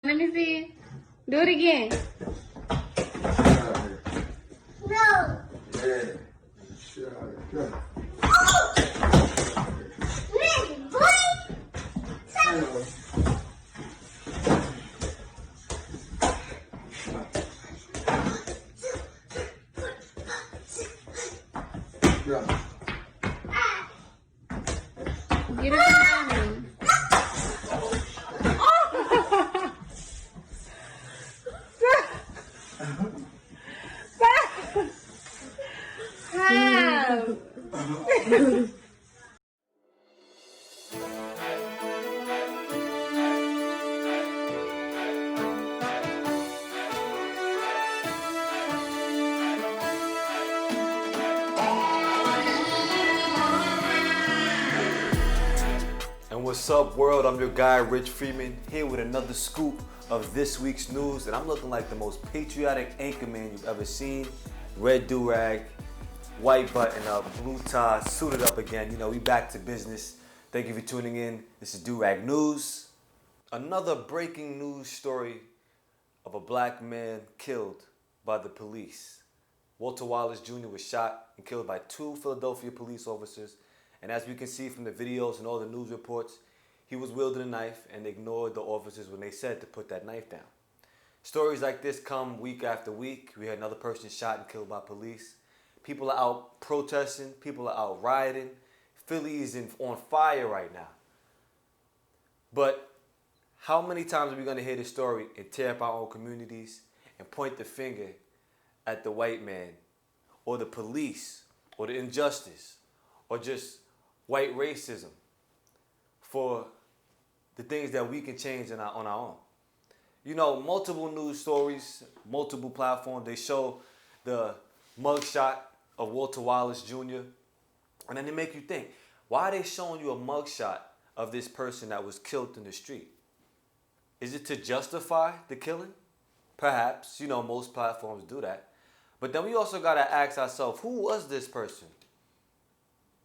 Let me see. Do it again. No. Yeah. Shit out of here. Nigga, boy. Yeah. Get it from me. Stop. And what's up, world? I'm your guy, Rich Freeman, here with another scoop of this week's news. And I'm looking like the most patriotic anchorman you've ever seen. Red do-rag, white button-up, blue tie, suited up again. You know, we back to business. Thank you for tuning in. This is Do-Rag News. Another breaking news story of a black man killed by the police. Walter Wallace Jr. was shot and killed by 2 Philadelphia police officers. And as we can see from the videos and all the news reports, he was wielding a knife and ignored the officers when they said to put that knife down. Stories like this come week after week. We had another person shot and killed by police. People are out protesting. People are out rioting. Philly is on fire right now. But how many times are we going to hear this story and tear up our own communities and point the finger at the white man or the police or the injustice or just white racism for the things that we can change on our own? You know, multiple news stories, multiple platforms, they show the mugshot of Walter Wallace Jr. And then they make you think, why are they showing you a mugshot of this person that was killed in the street? Is it to justify the killing? Perhaps, you know, most platforms do that. But then we also gotta ask ourselves, who was this person?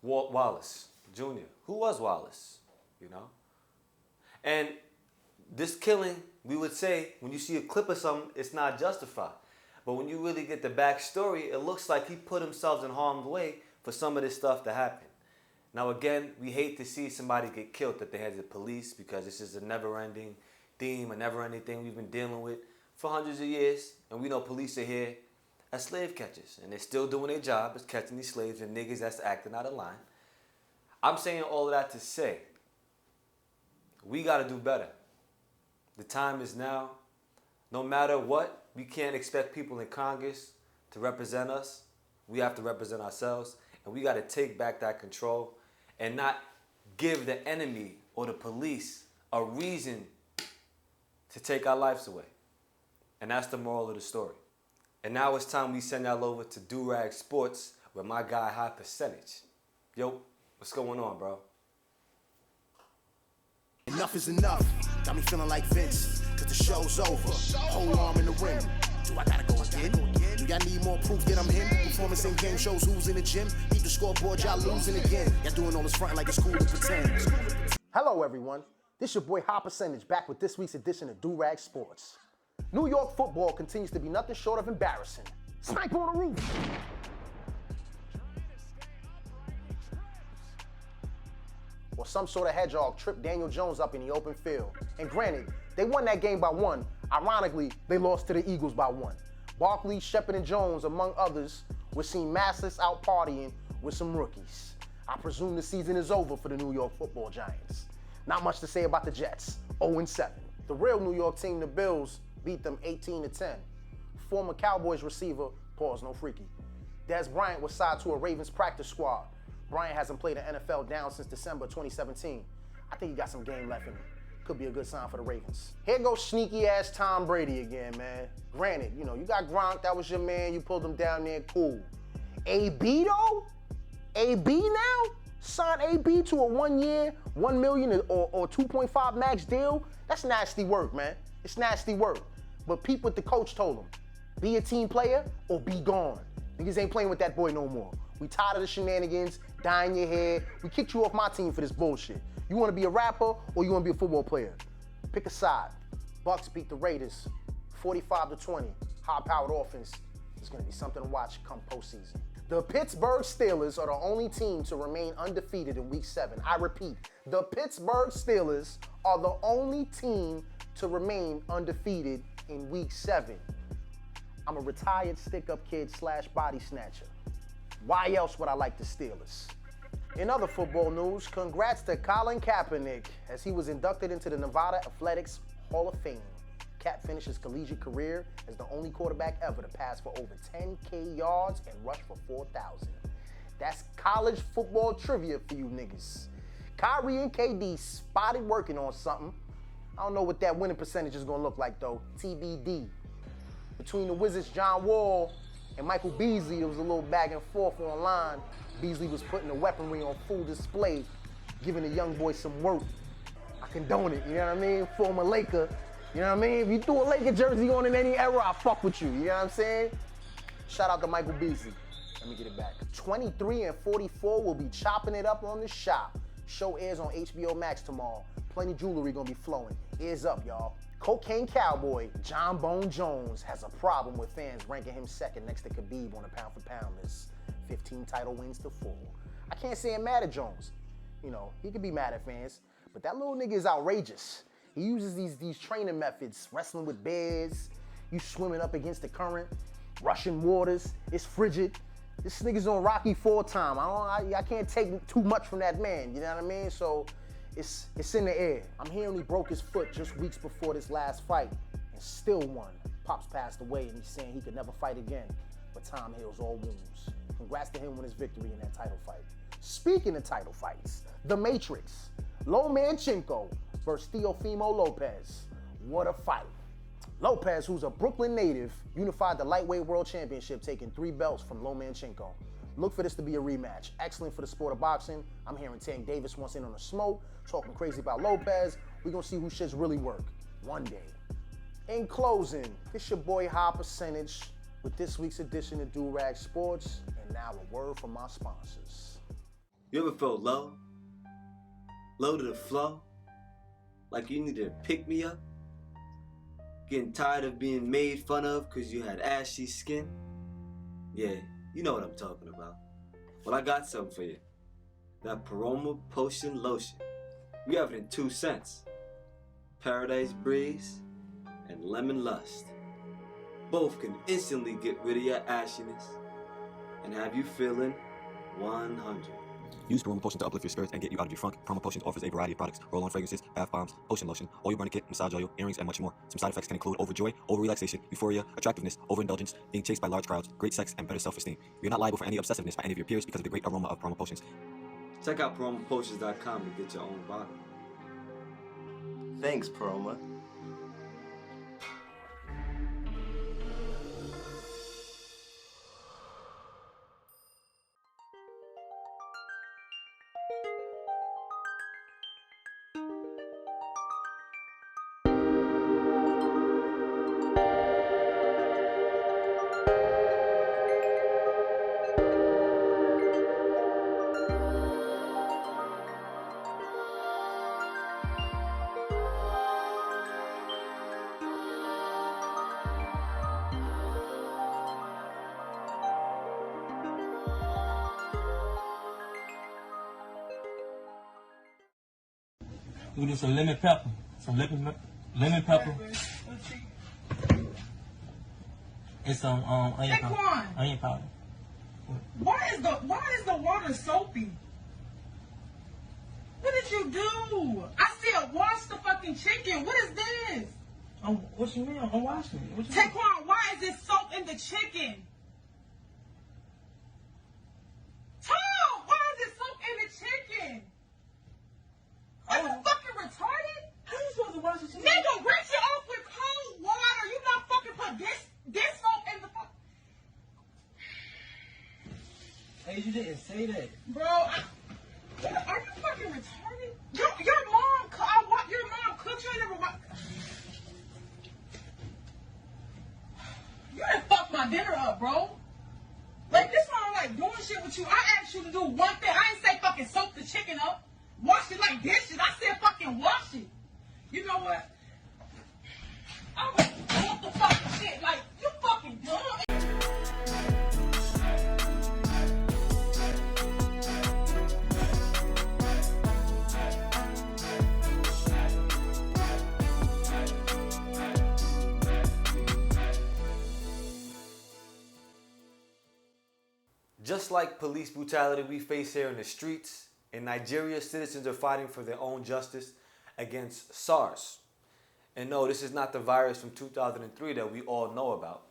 Wallace Jr. Who was Wallace? You know? And this killing, we would say, when you see a clip of something, it's not justified. But when you really get the backstory, it looks like he put himself in harm's way for some of this stuff to happen. Now again, we hate to see somebody get killed at the hands of the police because this is a never-ending theme, a never-ending thing we've been dealing with for hundreds of years. And we know police are here as slave catchers, and they're still doing their job as catching these slaves and niggas that's acting out of line. I'm saying all of that to say, we gotta do better. The time is now. No matter what, we can't expect people in Congress to represent us. We have to represent ourselves, and we gotta take back that control and not give the enemy or the police a reason to take our lives away. And that's the moral of the story. And now it's time we send y'all over to Do-Rag Sports with my guy High Percentage. Yo, what's going on, bro? Enough is enough. Got me feeling like Vince, cause the show's over. Whole arm in the ring. Do I gotta go again? Do y'all need more proof that I'm him? Performance in game shows who's in the gym. Beat the scoreboard, y'all losing again. Y'all doing all this frontin' like it's cool to pretend. Hello, everyone. This your boy High Percentage back with this week's edition of Do-Rag Sports. New York football continues to be nothing short of embarrassing. Snipe on the roof. Or some sort of hedgehog tripped Daniel Jones up in the open field. And granted, they won that game by 1. Ironically, they lost to the Eagles by 1. Barkley, Shepard, and Jones, among others, were seen massless out partying with some rookies. I presume the season is over for the New York football Giants. Not much to say about the Jets, 0-7. The real New York team, the Bills, beat them 18-10. Former Cowboys receiver, pause, no freaky, Dez Bryant was signed to a Ravens practice squad. Bryant hasn't played an NFL down since December 2017. I think he got some game left in him. Could be a good sign for the Ravens. Here goes sneaky ass Tom Brady again, man. Granted, you know, you got Gronk, that was your man, you pulled him down there, cool. AB though? AB now? Sign AB to a 1 year, $1 million or 2.5 max deal? That's nasty work, man. It's nasty work. But peep what the coach told him. Be a team player or be gone. Niggas ain't playing with that boy no more. We tired of the shenanigans, dyeing your hair. We kicked you off my team for this bullshit. You wanna be a rapper or you wanna be a football player? Pick a side. Bucks beat the Raiders 45-20. High-powered offense is going to be something to watch come postseason. The Pittsburgh Steelers are the only team to remain undefeated in Week 7. I repeat, the Pittsburgh Steelers are the only team to remain undefeated in Week 7. I'm a retired stick-up kid / body snatcher. Why else would I like the Steelers? In other football news, congrats to Colin Kaepernick as he was inducted into the Nevada Athletics Hall of Fame. Cap finished his collegiate career as the only quarterback ever to pass for over 10K yards and rush for 4,000. That's college football trivia for you niggas. Kyrie and KD spotted working on something. I don't know what that winning percentage is gonna look like though, TBD. Between the Wizards' John Wall and Michael Beasley, it was a little back and forth online. Beasley was putting the weaponry on full display, giving the young boy some work. I condone it, you know what I mean? Former Laker, you know what I mean? If you threw a Laker jersey on in any era, I fuck with you, you know what I'm saying? Shout out to Michael Beasley. Let me get it back. 23 and 44 will be chopping it up on the shop. Show airs on HBO Max tomorrow. Plenty jewelry gonna be flowing. Ears up, y'all. Cocaine Cowboy John Bone Jones has a problem with fans ranking him second next to Khabib on the pound-for-pound list. 15 title wins to 4. I can't say I'm mad at Jones. You know, he could be mad at fans, but that little nigga is outrageous. He uses these training methods, wrestling with bears, you swimming up against the current, Russian waters, it's frigid. This nigga's on Rocky 4 time. I can't take too much from that man, you know what I mean? So it's in the air. I'm hearing he broke his foot just weeks before this last fight and still won. Pops passed away and he's saying he could never fight again, but time heals all wounds. Congrats to him on his victory in that title fight. Speaking of title fights, The Matrix, Lomachenko versus Teofimo Lopez. What a fight. Lopez, who's a Brooklyn native, unified the lightweight world championship, taking 3 belts from Lomachenko. Look for this to be a rematch. Excellent for the sport of boxing. I'm hearing Tank Davis wants in on the smoke, talking crazy about Lopez. We're gonna see who shits really work one day. In closing, it's your boy High Percentage with this week's edition of Do Rag Sports, and now a word from my sponsors. You ever felt low? Low to the flow? Like you needed to pick me up? Getting tired of being made fun of because you had ashy skin? Yeah, you know what I'm talking about. Well, I got something for you. That Paroma Potion Lotion. We have it in 2 scents. Paradise Breeze and Lemon Lust. Both can instantly get rid of your ashiness and have you feeling 100. Use Paroma Potion to uplift your spirits and get you out of your funk. Paroma Potion offers a variety of products: roll-on fragrances, bath bombs, potion lotion, oil burning kit, massage oil, earrings, and much more. Some side effects can include overjoy, over-relaxation, euphoria, attractiveness, overindulgence, being chased by large crowds, great sex, and better self-esteem. You're not liable for any obsessiveness by any of your peers because of the great aroma of Paroma Potions. Check out ParomaPotions.com to get your own bottle. Thanks, Paroma. We do some lemon pepper. Lemon pepper. And some onion powder. Onion powder. Why is the water soapy? What did you do? I said wash the fucking chicken. What is this? What you mean? I'm washing it. What you mean? Taquan, why is there soap in the chicken? Tom, why is there soap in the chicken? Are you fucking retarded? How you supposed to wash the chicken? Nigga, rinse it off with cold water. You not fucking put this soap in the fuck. Hey, you didn't say that. Bro, are you fucking retarded? Your mom cooked. You ain't never watched. You done fucked my dinner up, bro. Like, this one, I'm like doing shit with you. I asked you to do one thing. I ain't say fucking soak the chicken up. Wash it like dishes. I said fucking wash it. You know what? Just like police brutality we face here in the streets, in Nigeria, citizens are fighting for their own justice against SARS. And no, this is not the virus from 2003 that we all know about.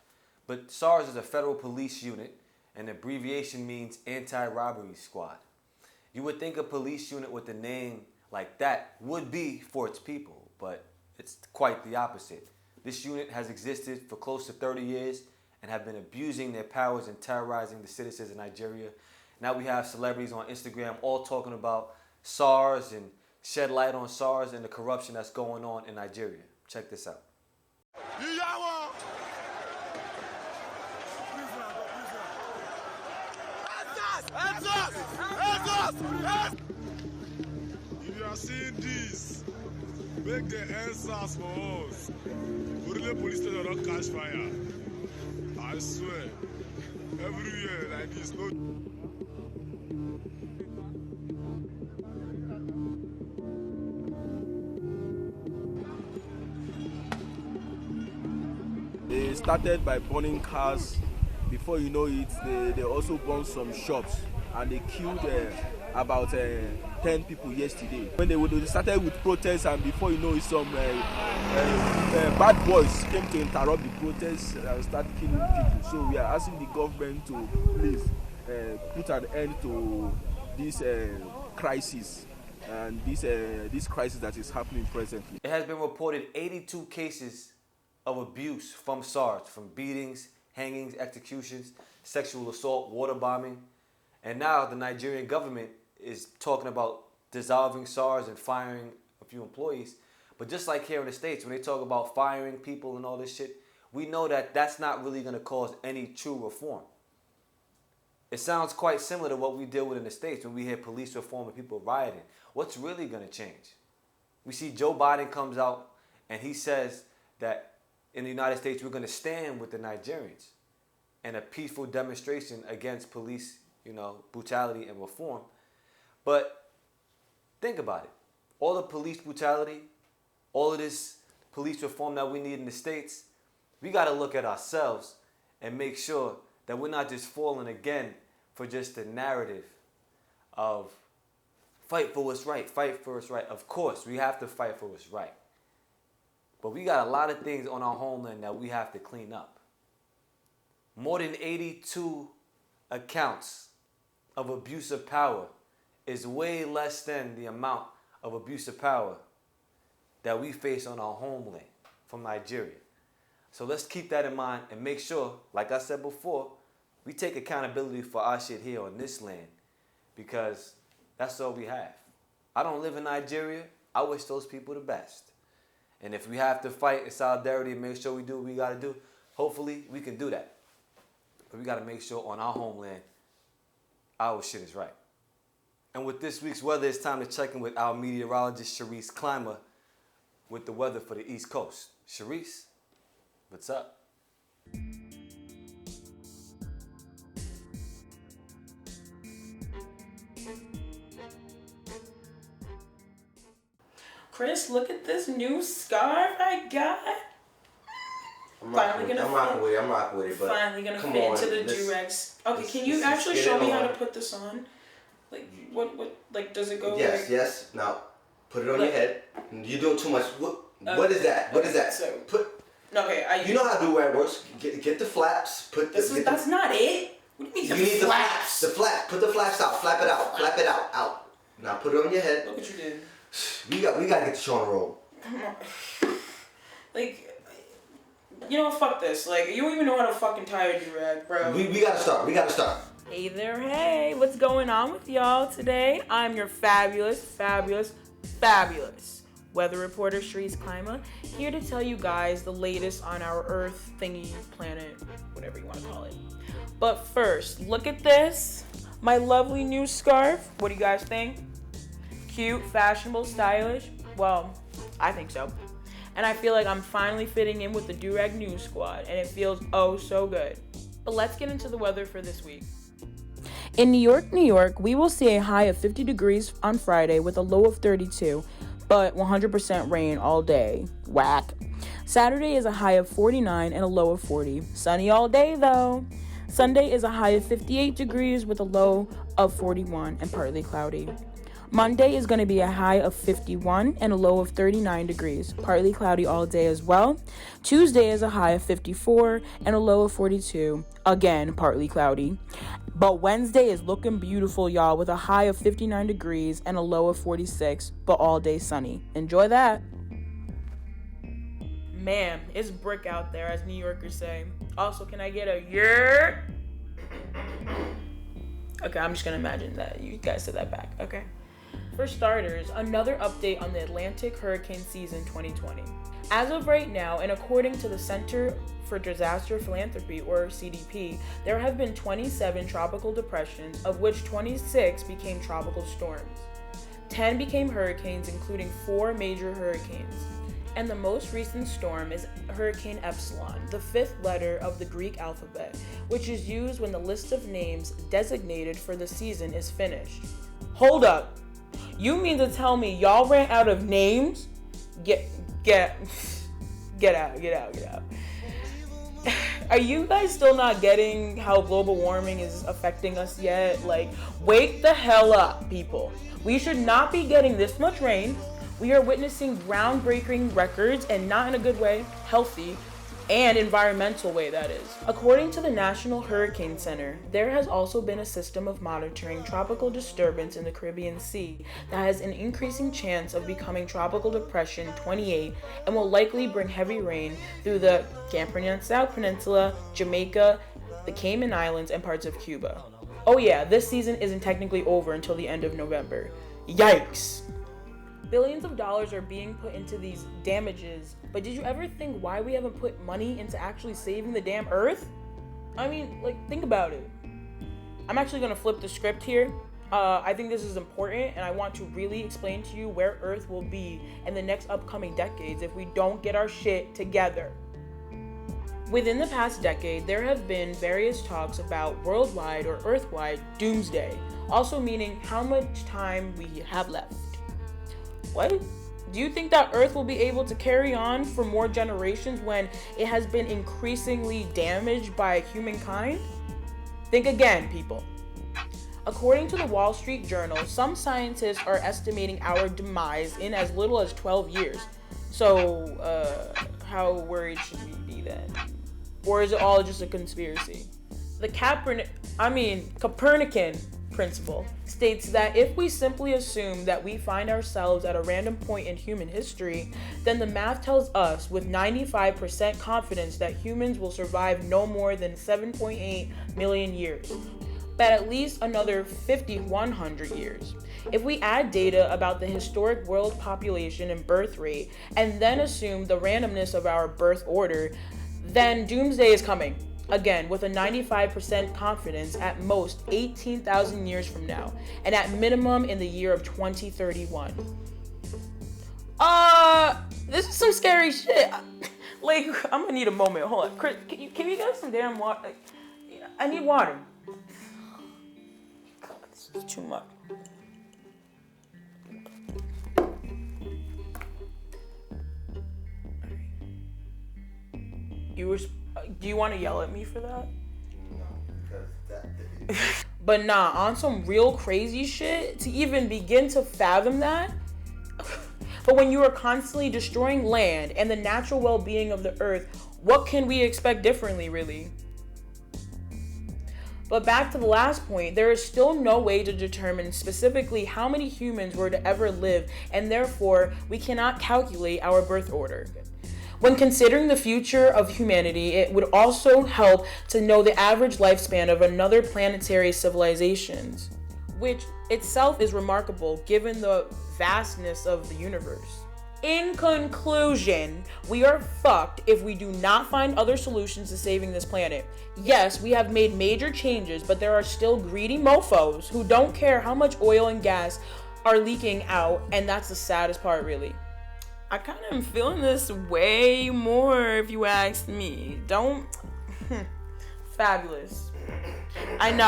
But SARS is a federal police unit, and the abbreviation means Anti-Robbery Squad. You would think a police unit with a name like that would be for its people, but it's quite the opposite. This unit has existed for close to 30 years and have been abusing their powers and terrorizing the citizens of Nigeria. Now we have celebrities on Instagram all talking about SARS and shed light on SARS and the corruption that's going on in Nigeria. Check this out. If you are seeing this, make the answers for us. Urule police station don't catch fire. I swear. Everywhere like this, no. They started by burning cars. Before you know it, they also burned some shops, and they killed about 10 people yesterday. When they started with protests, and before you know it, some bad boys came to interrupt the protests and start killing people. So we are asking the government to please put an end to this crisis and this crisis that is happening presently. It has been reported 82 cases of abuse from SARS, from beatings, hangings, executions, sexual assault, water bombing. And now the Nigerian government is talking about dissolving SARS and firing a few employees. But just like here in the States, when they talk about firing people and all this shit, we know that that's not really going to cause any true reform. It sounds quite similar to what we deal with in the States when we hear police reform and people rioting. What's really going to change? We see Joe Biden comes out and he says that in the United States, we're going to stand with the Nigerians in a peaceful demonstration against police, brutality and reform. But think about it. All the police brutality, all of this police reform that we need in the States, we got to look at ourselves and make sure that we're not just falling again for just the narrative of fight for what's right, fight for what's right. Of course, we have to fight for what's right. But we got a lot of things on our homeland that we have to clean up. More than 82 accounts of abuse of power is way less than the amount of abuse of power that we face on our homeland from Nigeria. So let's keep that in mind and make sure, like I said before, we take accountability for our shit here on this land, because that's all we have. I don't live in Nigeria. I wish those people the best. And if we have to fight in solidarity and make sure we do what we got to do, hopefully we can do that. But we got to make sure on our homeland, our shit is right. And with this week's weather, it's time to check in with our meteorologist, Sharice Clymer, with the weather for the East Coast. Sharice, what's up? Chris, look at this new scarf I got. I'm rocking with it, but finally gonna fit into the do-rags. Okay, can you actually show me how to put this on? Like, what, like, does it go? Yes, yes. Now, put it on your head. You're doing too much. What is that? What is that? So, okay, you know how do-rag works. Get the flaps. That's not it. What do you mean you need the flaps? The flap. Put the flaps out. Flap it out. Flap it out. Out. Now put it on your head. Look what you did. We gotta get the show on the roll. Like, fuck this. Like, you don't even know how to fucking tie a do-rag, bro. We gotta start. We gotta start. Hey there, hey. What's going on with y'all today? I'm your fabulous weather reporter, Sharice Clymer, here to tell you guys the latest on our Earth thingy, planet, whatever you want to call it. But first, look at this. My lovely new scarf. What do you guys think? Cute, fashionable, stylish? Well, I think so. And I feel like I'm finally fitting in with the Do-Rag News Squad, and it feels oh so good. But let's get into the weather for this week. In New York, we will see a high of 50 degrees on Friday with a low of 32, but 100% rain all day. Whack. Saturday is a high of 49 and a low of 40. Sunny all day though. Sunday is a high of 58 degrees with a low of 41 and partly cloudy. Monday is going to be a high of 51 and a low of 39 degrees, partly cloudy all day as well. Tuesday is a high of 54 and a low of 42, again, partly cloudy. But Wednesday is looking beautiful, y'all, with a high of 59 degrees and a low of 46, but all day sunny. Enjoy that. Man, it's brick out there, as New Yorkers say. Also, can I get a yeah? Okay, I'm just going to imagine that you guys said that back, okay? For starters, another update on the Atlantic hurricane season 2020. As of right now, and according to the Center for Disaster Philanthropy, or CDP, there have been 27 tropical depressions, of which 26 became tropical storms. 10 became hurricanes, including 4 major hurricanes. And the most recent storm is Hurricane Epsilon, the 5th letter of the Greek alphabet, which is used when the list of names designated for the season is finished. Hold up. You mean to tell me y'all ran out of names? Get out. Are you guys still not getting how global warming is affecting us yet? Like, wake the hell up, people. We should not be getting this much rain. We are witnessing groundbreaking records, and not in a good way, healthy and environmental way, that is. According to the National Hurricane Center, there has also been a system of monitoring tropical disturbance in the Caribbean Sea that has an increasing chance of becoming Tropical Depression 28 and will likely bring heavy rain through the South Peninsula, Jamaica, the Cayman Islands, and parts of Cuba. Oh yeah, this season isn't technically over until the end of November. Yikes! Billions of dollars are being put into these damages, but did you ever think why we haven't put money into actually saving the damn Earth? I mean, like, think about it. I'm actually gonna flip the script here. I think this is important, and I want to really explain to you where Earth will be in the next upcoming decades if we don't get our shit together. Within the past decade, there have been various talks about worldwide or Earthwide doomsday, also meaning how much time we have left. What? Do you think that Earth will be able to carry on for more generations when it has been increasingly damaged by humankind? Think again, people. According to the Wall Street Journal, some scientists are estimating our demise in as little as 12 years. So, how worried should we be then? Or is it all just a conspiracy? The Copernican principle states that if we simply assume that we find ourselves at a random point in human history, then the math tells us with 95% confidence that humans will survive no more than 7.8 million years, but at least another 5,100 years. If we add data about the historic world population and birth rate, and then assume the randomness of our birth order, then doomsday is coming. Again, with a 95% confidence at most 18,000 years from now, and at minimum in the year of 2031. This is some scary shit. Like, I'm gonna need a moment. Hold on. Chris, can you get some damn water? I need water. God, this is too much. Do you want to yell at me for that? No, because that. But nah, on some real crazy shit, to even begin to fathom that. But when you are constantly destroying land and the natural well-being of the earth, what can we expect differently, really? But back to the last point, there is still no way to determine specifically how many humans were to ever live, and therefore we cannot calculate our birth order. When considering the future of humanity, it would also help to know the average lifespan of another planetary civilizations, which itself is remarkable given the vastness of the universe. In conclusion, we are fucked if we do not find other solutions to saving this planet. Yes, we have made major changes, but there are still greedy mofos who don't care how much oil and gas are leaking out, and that's the saddest part, really. I kind of am feeling this way more, if you ask me. Fabulous. I know,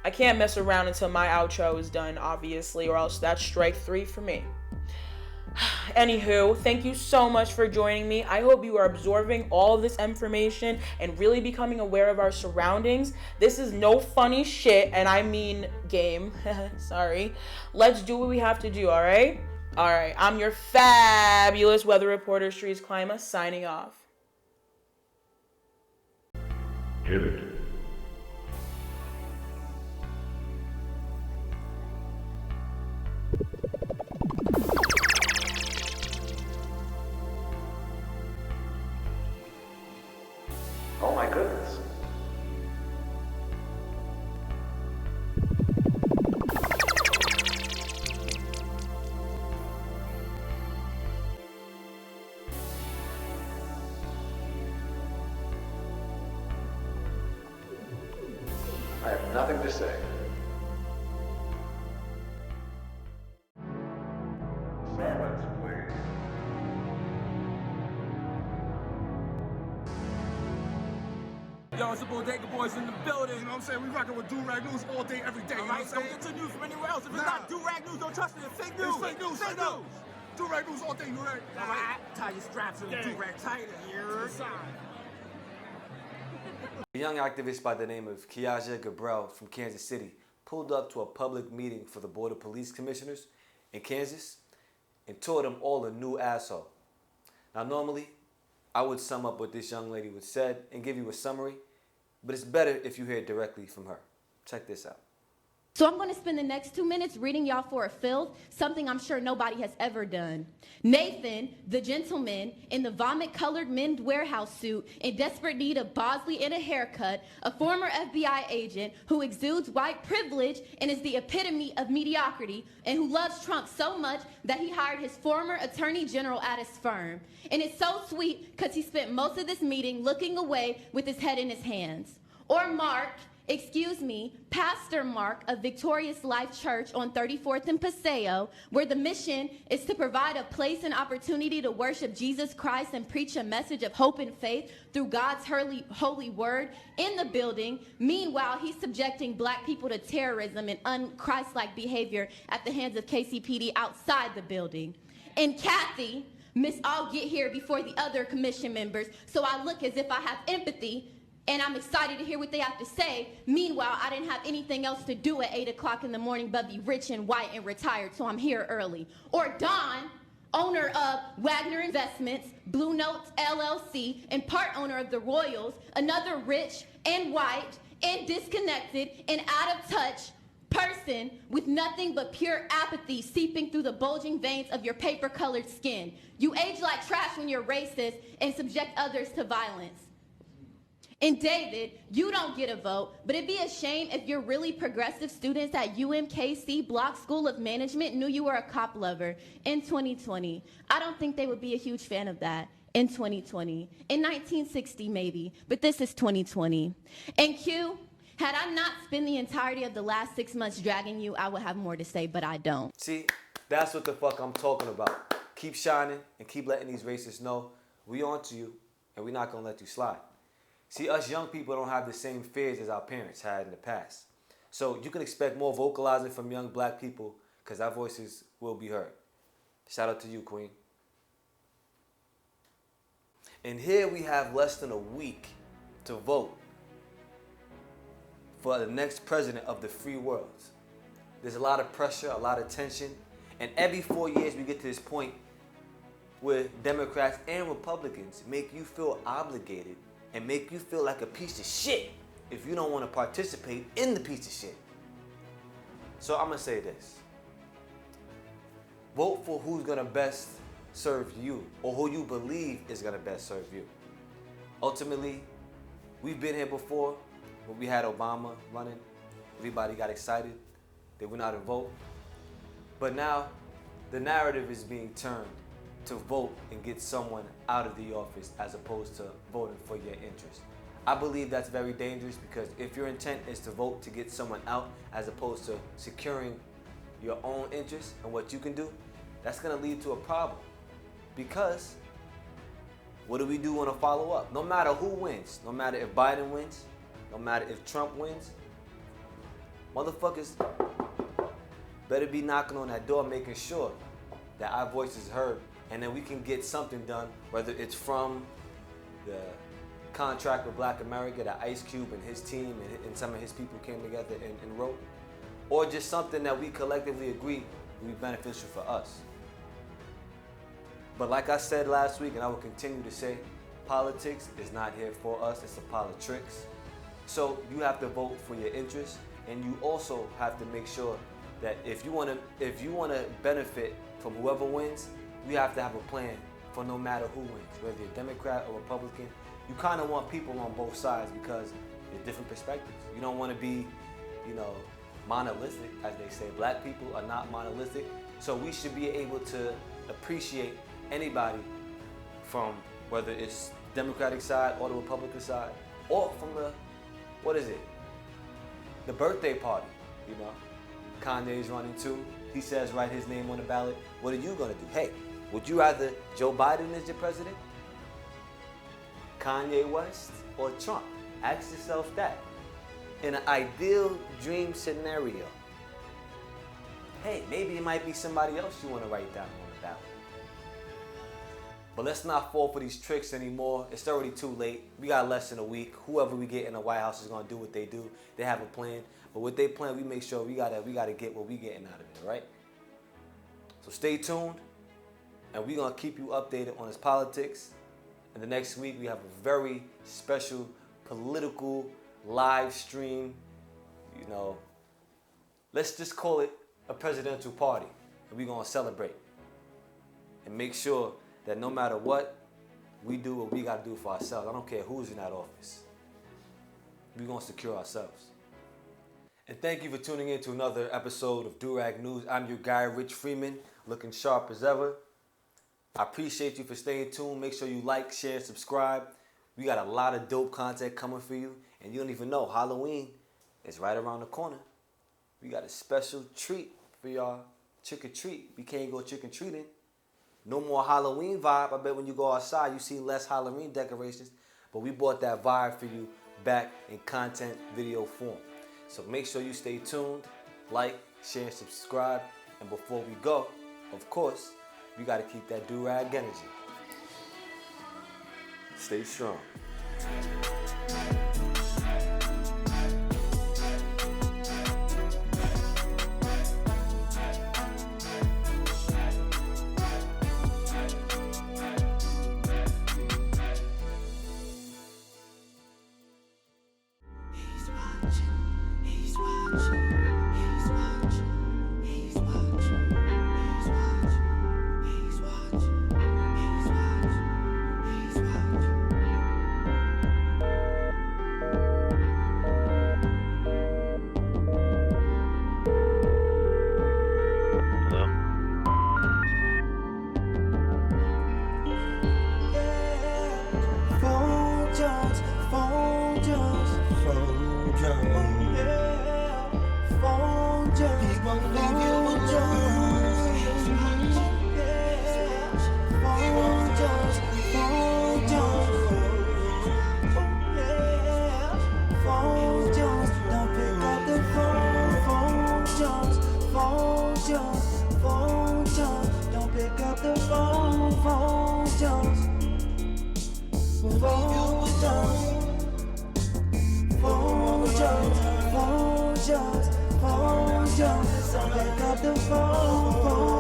I can't mess around until my outro is done, obviously, or else that's strike 3 for me. Anywho, thank you so much for joining me. I hope you are absorbing all this information and really becoming aware of our surroundings. This is no funny shit, and I mean game. Sorry. Let's do what we have to do, all right? All right, I'm your fabulous weather reporter, Shrees Klima, signing off. Hit it. Oh my goodness. I have nothing to say. Silence, please. Yo, it's the Bodega Boys in the building. You know what I'm saying? We rocking with Do-Rag News all day, every day. You know what I'm saying? Don't get your news from anywhere else. If it's not Do-Rag News, don't trust it. It's fake news. It's fake news. Fake news. Do-Rag News all day, you right? All right. Tie your straps and Do-Rag tighter. Here. A young activist by the name of Kiaja Gabriel from Kansas City pulled up to a public meeting for the Board of Police Commissioners in Kansas and told them all a new asshole. Now, normally, I would sum up what this young lady would said and give you a summary, but it's better if you hear it directly from her. Check this out. So I'm going to spend the next 2 minutes reading y'all for a filth, something I'm sure nobody has ever done. Nathan, the gentleman, in the vomit-colored men's warehouse suit, in desperate need of Bosley and a haircut, a former FBI agent who exudes white privilege and is the epitome of mediocrity, and who loves Trump so much that he hired his former attorney general at his firm. And it's so sweet because he spent most of this meeting looking away with his head in his hands. Or Mark, excuse me, Pastor Mark of Victorious Life Church on 34th and Paseo, where the mission is to provide a place and opportunity to worship Jesus Christ and preach a message of hope and faith through God's holy word in the building. Meanwhile, he's subjecting black people to terrorism and un-Christ-like behavior at the hands of KCPD outside the building. And Kathy, Miss, I'll get here before the other commission members, so I look as if I have empathy, and I'm excited to hear what they have to say. Meanwhile, I didn't have anything else to do at 8 o'clock in the morning but be rich and white and retired, so I'm here early. Or Don, owner of Wagner Investments, Blue Notes LLC, and part owner of the Royals, another rich and white and disconnected and out of touch person with nothing but pure apathy seeping through the bulging veins of your paper-colored skin. You age like trash when you're racist and subject others to violence. And David, you don't get a vote, but it'd be a shame if your really progressive students at UMKC Block School of Management knew you were a cop lover in 2020. I don't think they would be a huge fan of that in 2020. In 1960 maybe, but this is 2020. And Q, had I not spent the entirety of the last 6 months dragging you, I would have more to say, but I don't. See, that's what the fuck I'm talking about. Keep shining and keep letting these racists know we on to you and we're not gonna let you slide. See, us young people don't have the same fears as our parents had in the past. So you can expect more vocalizing from young black people because our voices will be heard. Shout out to you, Queen. And here we have less than a week to vote for the next president of the free world. There's a lot of pressure, a lot of tension, and every 4 years we get to this point where Democrats and Republicans make you feel obligated and make you feel like a piece of shit if you don't want to participate in the piece of shit. So I'm gonna say this. Vote for who's gonna best serve you or who you believe is gonna best serve you. Ultimately, we've been here before when we had Obama running. Everybody got excited. They went out and vote. But now the narrative is being turned to vote and get someone out of the office as opposed to voting for your interest. I believe that's very dangerous because if your intent is to vote to get someone out as opposed to securing your own interest and what you can do, that's gonna lead to a problem. Because what do we do on a follow-up? No matter who wins, no matter if Biden wins, no matter if Trump wins, motherfuckers better be knocking on that door making sure that our voice is heard, and then we can get something done, whether it's from the contract with Black America that Ice Cube and his team and some of his people came together and wrote, or just something that we collectively agree will be beneficial for us. But like I said last week, and I will continue to say, politics is not here for us, it's a politics. So you have to vote for your interests, and you also have to make sure that if you want to benefit from whoever wins, you have to have a plan for no matter who wins, whether you're Democrat or Republican. You kind of want people on both sides because there's different perspectives. You don't want to be, monolithic, as they say. Black people are not monolithic, so we should be able to appreciate anybody from whether it's Democratic side or the Republican side, or from the birthday party, Kanye's running too. He says write his name on the ballot. What are you gonna do? Hey, would you rather Joe Biden as your president, Kanye West, or Trump? Ask yourself that. In an ideal dream scenario, hey, maybe it might be somebody else you wanna write down on the ballot. But let's not fall for these tricks anymore. It's already too late. We got less than a week. Whoever we get in the White House is gonna do what they do. They have a plan. But what they plan, we make sure we gotta get what we getting out of it, right? So stay tuned, and we're gonna keep you updated on this politics. And the next week we have a very special political live stream. Let's just call it a presidential party, and we're gonna celebrate and make sure that no matter what, we do what we gotta do for ourselves. I don't care who's in that office. We're gonna secure ourselves. And thank you for tuning in to another episode of Durag News. I'm your guy, Rich Freeman, looking sharp as ever. I appreciate you for staying tuned. Make sure you like, share, subscribe. We got a lot of dope content coming for you. And you don't even know, Halloween is right around the corner. We got a special treat for y'all. Trick or treat. We can't go trick or treating. No more Halloween vibe. I bet when you go outside, you see less Halloween decorations. But we brought that vibe for you back in content video form. So make sure you stay tuned, like, share, subscribe. And before we go, of course, we got to keep that do-rag energy. Stay strong. Phone Jones, pick up the phone.